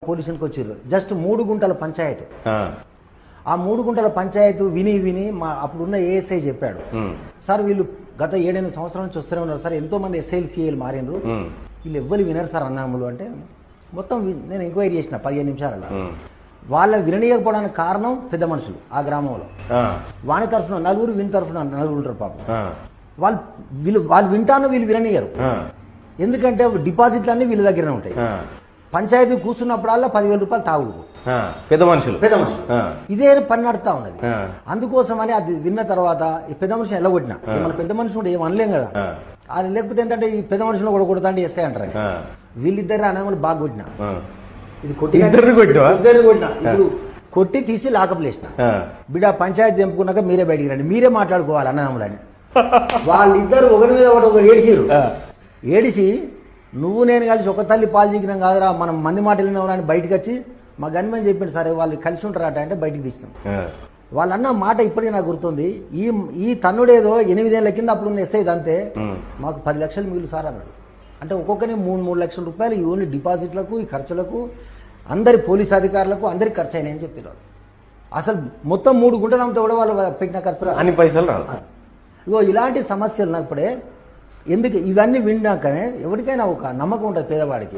పొజిషన్కి వచ్చారు. జస్ట్ 3 గుంటల పంచాయతీ. ఆ 3 గుంటల పంచాయతీ విని మా అప్పుడున్న ఏఎస్ఐ చెప్పాడు, సార్ వీళ్ళు గత 7-8 సంవత్సరాల నుంచి వస్తూనే ఉన్నారు సార్, ఎంతో మంది ఎస్ఐలు సిఐలు మారినరు, వీళ్ళు ఎవ్వరు వినరు సార్ అన్నాములు అంటే మొత్తం నేను ఎంక్వైరీ చేసిన 15 నిమిషాలలో. వాళ్ళ విననీయకపోవడానికి కారణం పెద్ద మనుషులు ఆ గ్రామంలో. వాని తరఫున నలుగురు, వీని తరఫున నలుగురు ఉంటారు పాపం. వాళ్ళు వింటాను, వీళ్ళు విననీయరు. ఎందుకంటే డిపాజిట్లన్నీ వీళ్ళ దగ్గరనే ఉంటాయి. పంచాయతీ కూర్చున్నప్పుడల్లా 10,000 రూపాయలు తాగుడు పెద్ద మనుషులు. ఇదే పని నడుతా ఉన్నది. అందుకోసమని అది విన్న తర్వాత ఈ పెద్ద మనిషిని ఎల్లగొట్టిన. మన పెద్ద మనిషి కూడా ఏం అనలేం కదా, అది లేకపోతే ఏంటంటే ఈ పెద్ద మనుషులు కూడా కొడతా అంటే ఎస్ఐ అంటారు. వీళ్ళిద్దరు అనేవాళ్ళు బాగా కొట్టిన. ఇది ఇద్దరు కొట్టిన. ఇప్పుడు కొట్టి తీసి లాకప్లేసిన. బిడ్డ పంచాయతీ తెంపుకున్నాక మీరే బయటికి రండి, మీరే మాట్లాడుకోవాలి అన్నదమ్ములని. వాళ్ళిద్దరు ఒకరి మీద ఒకటి ఏడిసిరు. ఏడిసి నువ్వు నేను కలిసి ఒక తల్లి పాలు చీకినాం కాదురా, మనం మంది మాట వెళ్ళినవరా అని బయటకు వచ్చి మా గన్మని చెప్పిండు. సరే వాళ్ళు కలిసి ఉంటారట అంటే బయటికి తీసినాం. వాళ్ళన్న మాట ఇప్పటికీ నాకు గుర్తుంది. ఈ తన్నుడేదో 8 ఏళ్ల కింద అప్పుడు ఎస్ఐ అంతే, మాకు 10 లక్షలు మిగులు సార్ అన్నాడు. అంటే ఒక్కొక్కరిని 3 లక్షల రూపాయలు ఈ ఓన్లీ డిపాజిట్లకు, ఈ ఖర్చులకు, అందరి పోలీస్ అధికారులకు అందరికి ఖర్చు అయినాయని చెప్పారు. అసలు మొత్తం 3 గుంటలు అమ్మితే కూడా వాళ్ళు పెట్టిన ఖర్చు అన్ని పైసలు. ఇగో ఇలాంటి సమస్యలు ఉన్నప్పుడే ఎందుకు ఇవన్నీ విన్నాకనే ఎవరికైనా ఒక నమ్మకం ఉంటుంది పేదవాడికి.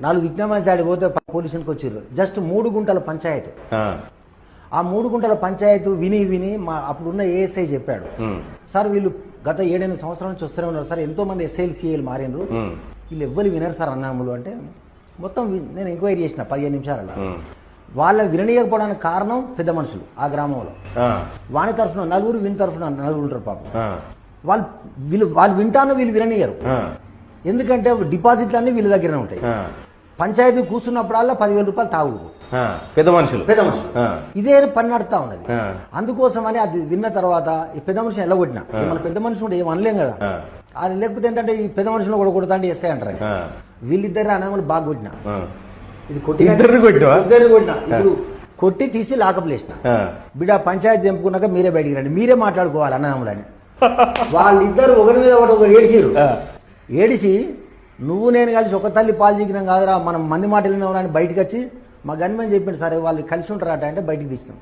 4 విజ్ఞాపన ఆడి పోతే పొజిషన్కి వచ్చారు. జస్ట్ 3 గుంటల పంచాయతీ. ఆ 3 గుంటల పంచాయతీ విని మా అప్పుడున్న ఏఎస్ఐ చెప్పాడు, సార్ వీళ్ళు గత 7-8 సంవత్సరాల నుంచి వస్తూనే ఉన్నారు సార్, ఎంతో మంది ఎస్ఐలు సిఐలు మారినరు, వీళ్ళు ఎవ్వరు వినరు సార్ అన్నాములు అంటే మొత్తం నేను ఎంక్వైరీ చేసిన 15 నిమిషాలలో. వాళ్ళ విననీయకపోవడానికి కారణం పెద్ద మనుషులు ఆ గ్రామంలో. వాని తరఫున నలుగురు, వీని తరఫున నలుగురు ఉంటారు పాపం. వాళ్ళు వింటాను, వీళ్ళు విననీయరు. ఎందుకంటే డిపాజిట్లన్నీ వీళ్ళ దగ్గరనే ఉంటాయి. పంచాయతీ కూర్చున్నప్పుడల్లా 10,000 రూపాయలు తాగుడు పెద్ద మనుషులు. ఇదే పని నడుతా ఉన్నది. అందుకోసమని అది విన్న తర్వాత ఈ పెద్ద మనిషిని ఎల్లగొట్టిన. మన పెద్ద మనిషి కూడా ఏం అనలేం కదా, అది లేకపోతే ఏంటంటే ఈ పెద్ద మనుషులు కూడా కొడతా అంటే ఎస్ఐ అంటారు. వీళ్ళిద్దరు అనేవాళ్ళు బాగా కొట్టిన. ఇది ఇద్దరు కొట్టిన. ఇప్పుడు కొట్టి తీసి లాకప్లేసిన. బిడ్డ పంచాయతీ తెంపుకున్నాక మీరే బయటికి రండి, మీరే మాట్లాడుకోవాలి అన్నదమ్ములని. వాళ్ళిద్దరు ఒకరి మీద ఒకటి ఏడిసిరు. ఏడిసి నువ్వు నేను కలిసి ఒక తల్లి పాలు చీకినాం కాదురా, మనం మంది మాట వెళ్ళినవరా అని బయటకు వచ్చి మా గన్మని చెప్పిండు. సరే వాళ్ళు కలిసి ఉంటారట అంటే బయటికి తీసినాం.